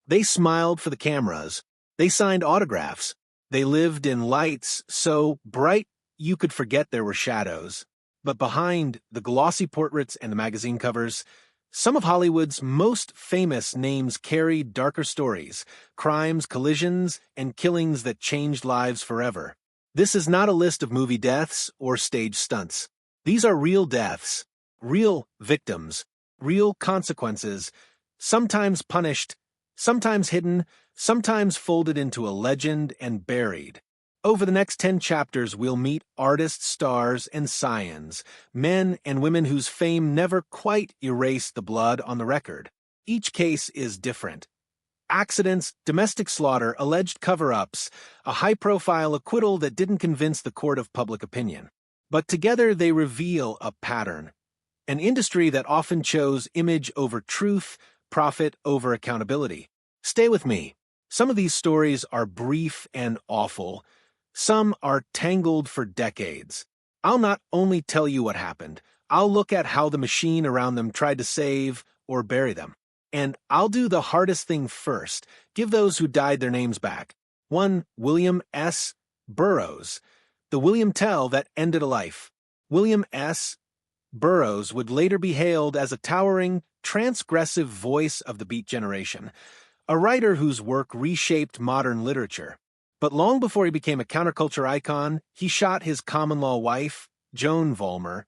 They smiled for the cameras. They signed autographs. They lived in lights so bright you could forget there were shadows. But behind the glossy portraits and the magazine covers, some of Hollywood's most famous names carried darker stories, crimes, collisions, and killings that changed lives forever. This is not a list of movie deaths or stage stunts. These are real deaths, real victims, real consequences, sometimes punished, sometimes hidden, sometimes folded into a legend and buried. Over the next 10 chapters, we'll meet artists, stars, and scions, men and women whose fame never quite erased the blood on the record. Each case is different. Accidents, domestic slaughter, alleged cover-ups, a high-profile acquittal that didn't convince the court of public opinion. But together they reveal a pattern. An industry that often chose image over truth, profit over accountability. Stay with me. Some of these stories are brief and awful. Some are tangled for decades. I'll not only tell you what happened, I'll look at how the machine around them tried to save or bury them. And I'll do the hardest thing first, give those who died their names back. One, William S. Burroughs, the William Tell that ended a life. William S. Burroughs would later be hailed as a towering, transgressive voice of the Beat generation, a writer whose work reshaped modern literature. But long before he became a counterculture icon, he shot his common-law wife, Joan Vollmer,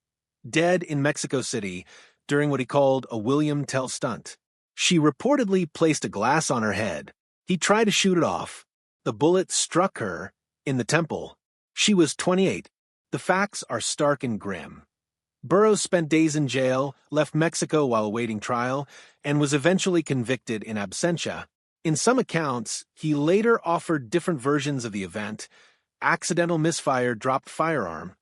dead in Mexico City during what he called a William Tell stunt. She reportedly placed a glass on her head. He tried to shoot it off. The bullet struck her in the temple. She was 28. The facts are stark and grim. Burroughs spent days in jail, left Mexico while awaiting trial, and was eventually convicted in absentia. In some accounts, he later offered different versions of the event. Accidental misfire, dropped firearm.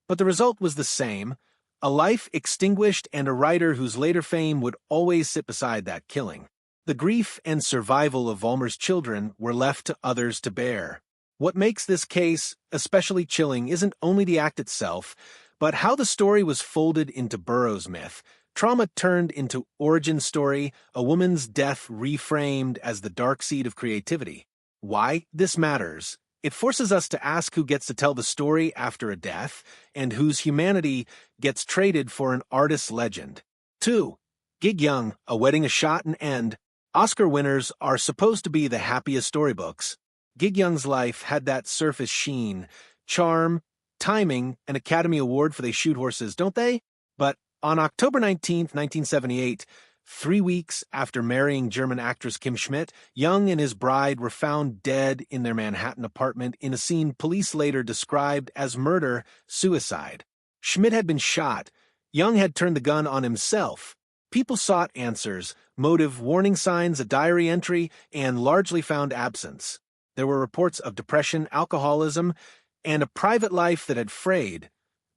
But the result was the same: a life extinguished and a writer whose later fame would always sit beside that killing. The grief and survival of Vollmer's children were left to others to bear. What makes this case especially chilling isn't only the act itself, but how the story was folded into Burroughs' myth. Trauma turned into origin story, a woman's death reframed as the dark seed of creativity. Why this matters? It forces us to ask who gets to tell the story after a death, and whose humanity gets traded for an artist's legend. 2. Gig Young, A Wedding, a Shot, and End. Oscar winners are supposed to be the happiest storybooks. Gig Young's life had that surface sheen, charm, timing, an Academy Award for They Shoot Horses, don't they? But on October 19, 1978, 3 weeks after marrying German actress Kim Schmidt, Young and his bride were found dead in their Manhattan apartment in a scene police later described as murder-suicide. Schmidt had been shot. Young had turned the gun on himself. People sought answers, motive, warning signs, a diary entry, and largely found absence. There were reports of depression, alcoholism, and a private life that had frayed.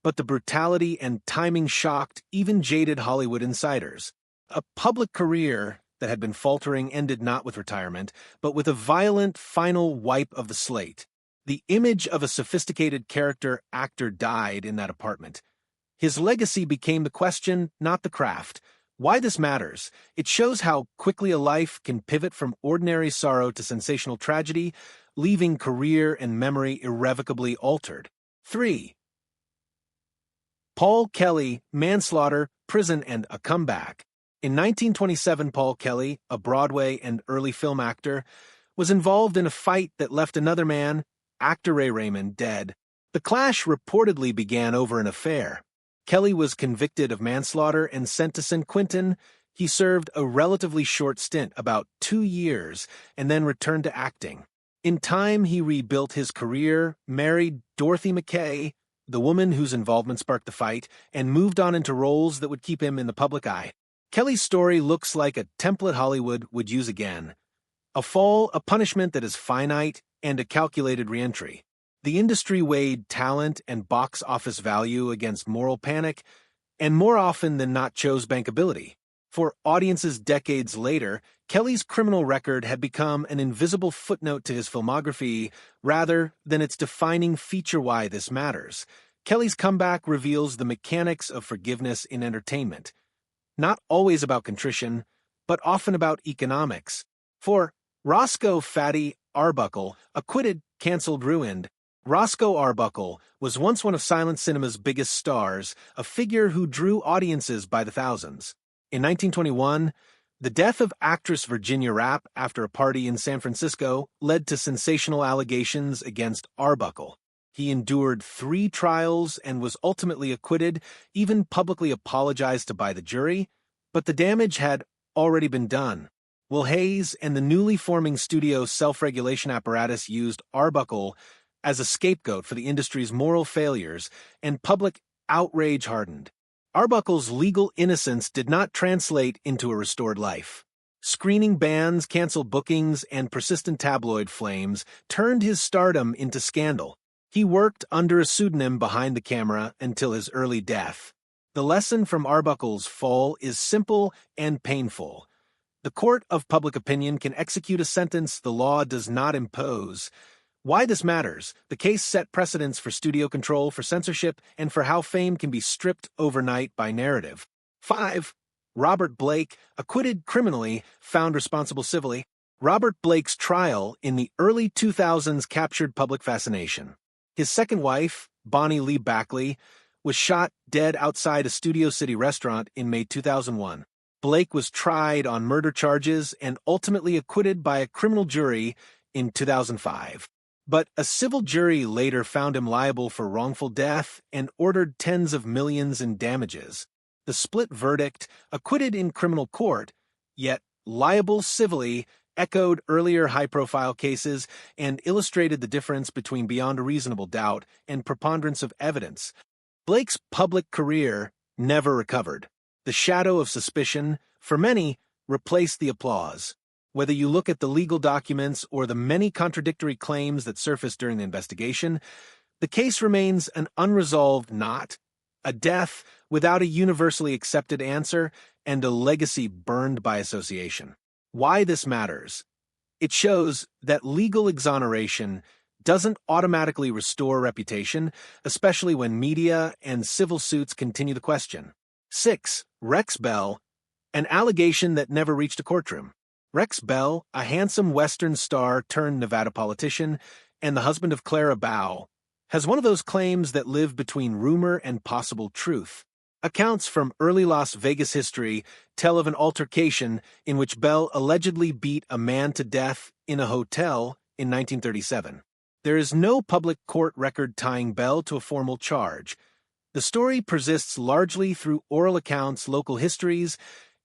But the brutality and timing shocked even jaded Hollywood insiders. A public career that had been faltering ended not with retirement, but with a violent final wipe of the slate. The image of a sophisticated character actor died in that apartment. His legacy became the question, not the craft. Why this matters? It shows how quickly a life can pivot from ordinary sorrow to sensational tragedy, leaving career and memory irrevocably altered. 3. Paul Kelly, Manslaughter, Prison, and a Comeback. In 1927, Paul Kelly, a Broadway and early film actor, was involved in a fight that left another man, actor Ray Raymond, dead. The clash reportedly began over an affair. Kelly was convicted of manslaughter and sent to San Quentin. He served a relatively short stint, about 2 years, and then returned to acting. In time, he rebuilt his career, married Dorothy McKay, the woman whose involvement sparked the fight, and moved on into roles that would keep him in the public eye. Kelly's story looks like a template Hollywood would use again. A fall, a punishment that is finite, and a calculated reentry. The industry weighed talent and box office value against moral panic, and more often than not chose bankability. For audiences decades later, Kelly's criminal record had become an invisible footnote to his filmography rather than its defining feature. Why this matters. Kelly's comeback reveals the mechanics of forgiveness in entertainment. Not always about contrition, but often about economics. For Roscoe Fatty Arbuckle, acquitted, cancelled, ruined. Roscoe Arbuckle was once one of silent cinema's biggest stars, a figure who drew audiences by the thousands. In 1921, the death of actress Virginia Rappe after a party in San Francisco led to sensational allegations against Arbuckle. He endured 3 trials and was ultimately acquitted, even publicly apologized to by the jury, but the damage had already been done. Will Hayes and the newly forming studio self-regulation apparatus used Arbuckle as a scapegoat for the industry's moral failures, and public outrage hardened. Arbuckle's legal innocence did not translate into a restored life. Screening bans, canceled bookings, and persistent tabloid flames turned his stardom into scandal. He worked under a pseudonym behind the camera until his early death. The lesson from Arbuckle's fall is simple and painful. The court of public opinion can execute a sentence the law does not impose. Why this matters: the case set precedents for studio control, for censorship, and for how fame can be stripped overnight by narrative. 5. Robert Blake, acquitted criminally, found responsible civilly. Robert Blake's trial in the early 2000s captured public fascination. His second wife, Bonnie Lee Backley, was shot dead outside a Studio City restaurant in May 2001. Blake was tried on murder charges and ultimately acquitted by a criminal jury in 2005. But a civil jury later found him liable for wrongful death and ordered tens of millions in damages. The split verdict, acquitted in criminal court, yet liable civilly, echoed earlier high-profile cases and illustrated the difference between beyond a reasonable doubt and preponderance of evidence. Blake's public career never recovered. The shadow of suspicion, for many, replaced the applause. Whether you look at the legal documents or the many contradictory claims that surfaced during the investigation, the case remains an unresolved knot, a death without a universally accepted answer, and a legacy burned by association. Why this matters? It shows that legal exoneration doesn't automatically restore reputation, especially when media and civil suits continue the question. 6. Rex Bell, an allegation that never reached a courtroom. Rex Bell, a handsome Western star turned Nevada politician and the husband of Clara Bow, has one of those claims that live between rumor and possible truth. Accounts from early Las Vegas history tell of an altercation in which Bell allegedly beat a man to death in a hotel in 1937. There is no public court record tying Bell to a formal charge. The story persists largely through oral accounts, local histories,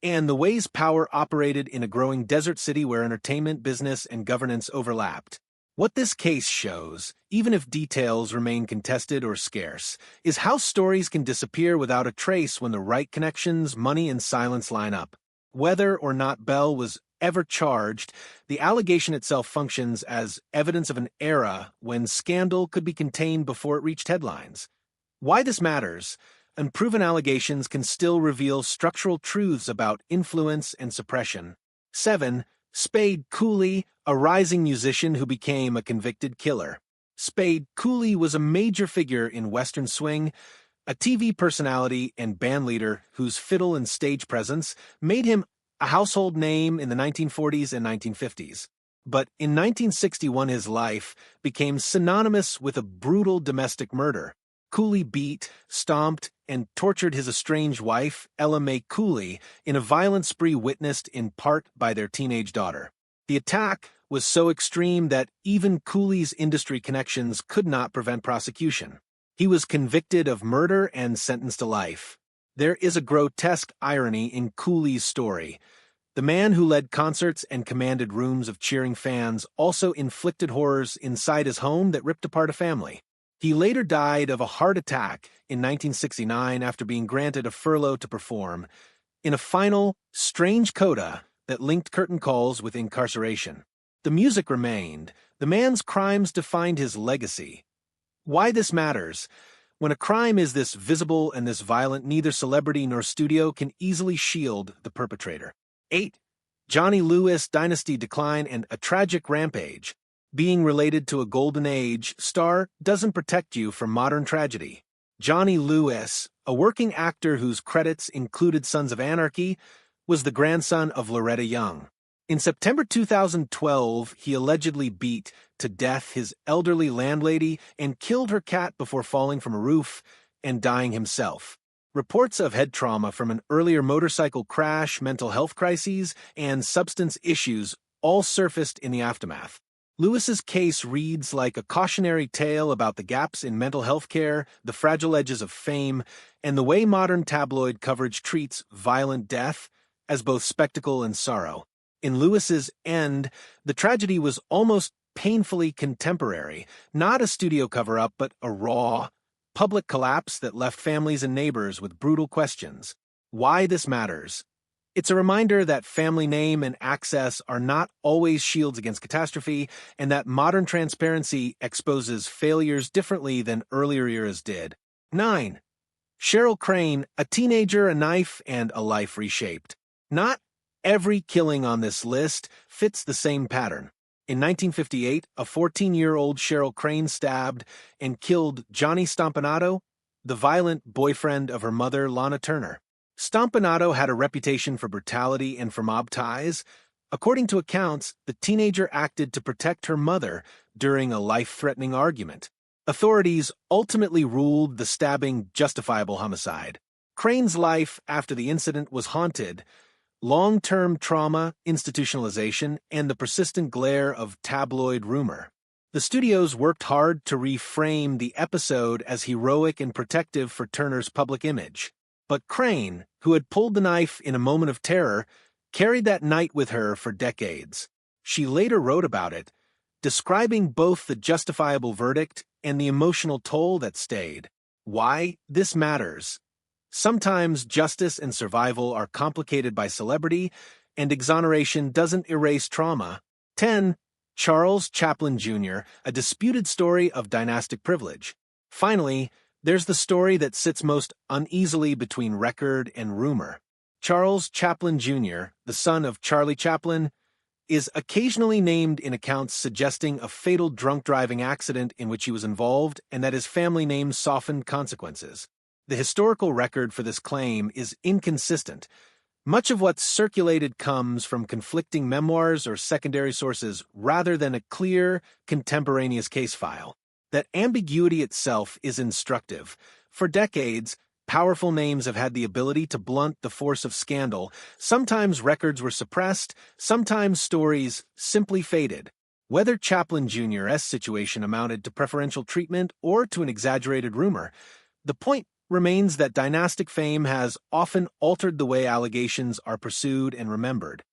and the ways power operated in a growing desert city where entertainment, business, and governance overlapped. What this case shows, even if details remain contested or scarce, is how stories can disappear without a trace when the right connections, money, and silence line up. Whether or not Bell was ever charged, the allegation itself functions as evidence of an era when scandal could be contained before it reached headlines. Why this matters: unproven allegations can still reveal structural truths about influence and suppression. 7. Spade Cooley, a rising musician who became a convicted killer. Spade Cooley was a major figure in Western swing, a TV personality and bandleader whose fiddle and stage presence made him a household name in the 1940s and 1950s. But in 1961 his life became synonymous with a brutal domestic murder. Cooley beat, stomped, and tortured his estranged wife, Ella Mae Cooley, in a violent spree witnessed in part by their teenage daughter. The attack was so extreme that even Cooley's industry connections could not prevent prosecution. He was convicted of murder and sentenced to life. There is a grotesque irony in Cooley's story. The man who led concerts and commanded rooms of cheering fans also inflicted horrors inside his home that ripped apart a family. He later died of a heart attack in 1969 after being granted a furlough to perform, in a final, strange coda that linked curtain calls with incarceration. The music remained. The man's crimes defined his legacy. Why this matters: when a crime is this visible and this violent, neither celebrity nor studio can easily shield the perpetrator. 8. Johnny Lewis, Dynasty Decline and a Tragic Rampage. Being related to a golden age star doesn't protect you from modern tragedy. Johnny Lewis, a working actor whose credits included Sons of Anarchy, was the grandson of Loretta Young. In September 2012, he allegedly beat to death his elderly landlady and killed her cat before falling from a roof and dying himself. Reports of head trauma from an earlier motorcycle crash, mental health crises, and substance issues all surfaced in the aftermath. Lewis's case reads like a cautionary tale about the gaps in mental health care, the fragile edges of fame, and the way modern tabloid coverage treats violent death as both spectacle and sorrow. In Lewis's end, the tragedy was almost painfully contemporary, not a studio cover-up, but a raw, public collapse that left families and neighbors with brutal questions. Why this matters? It's a reminder that family name and access are not always shields against catastrophe, and that modern transparency exposes failures differently than earlier eras did. 9. Cheryl Crane, a teenager, a knife, and a life reshaped. Not every killing on this list fits the same pattern. In 1958, a 14-year-old Cheryl Crane stabbed and killed Johnny Stompanato, the violent boyfriend of her mother, Lana Turner. Stompanato had a reputation for brutality and for mob ties. According to accounts, the teenager acted to protect her mother during a life-threatening argument. Authorities ultimately ruled the stabbing justifiable homicide. Crane's life after the incident was haunted. Long-term trauma, institutionalization, and the persistent glare of tabloid rumor. The studios worked hard to reframe the episode as heroic and protective for Turner's public image. But Crane, who had pulled the knife in a moment of terror, carried that night with her for decades. She later wrote about it, describing both the justifiable verdict and the emotional toll that stayed. Why this matters. Sometimes justice and survival are complicated by celebrity, and exoneration doesn't erase trauma. 10. Charles Chaplin Jr., a disputed story of dynastic privilege. Finally, there's the story that sits most uneasily between record and rumor. Charles Chaplin Jr., the son of Charlie Chaplin, is occasionally named in accounts suggesting a fatal drunk driving accident in which he was involved and that his family name softened consequences. The historical record for this claim is inconsistent. Much of what's circulated comes from conflicting memoirs or secondary sources rather than a clear, contemporaneous case file. That ambiguity itself is instructive. For decades, powerful names have had the ability to blunt the force of scandal. Sometimes records were suppressed, sometimes stories simply faded. Whether Chaplin Jr.'s situation amounted to preferential treatment or to an exaggerated rumor, the point remains that dynastic fame has often altered the way allegations are pursued and remembered.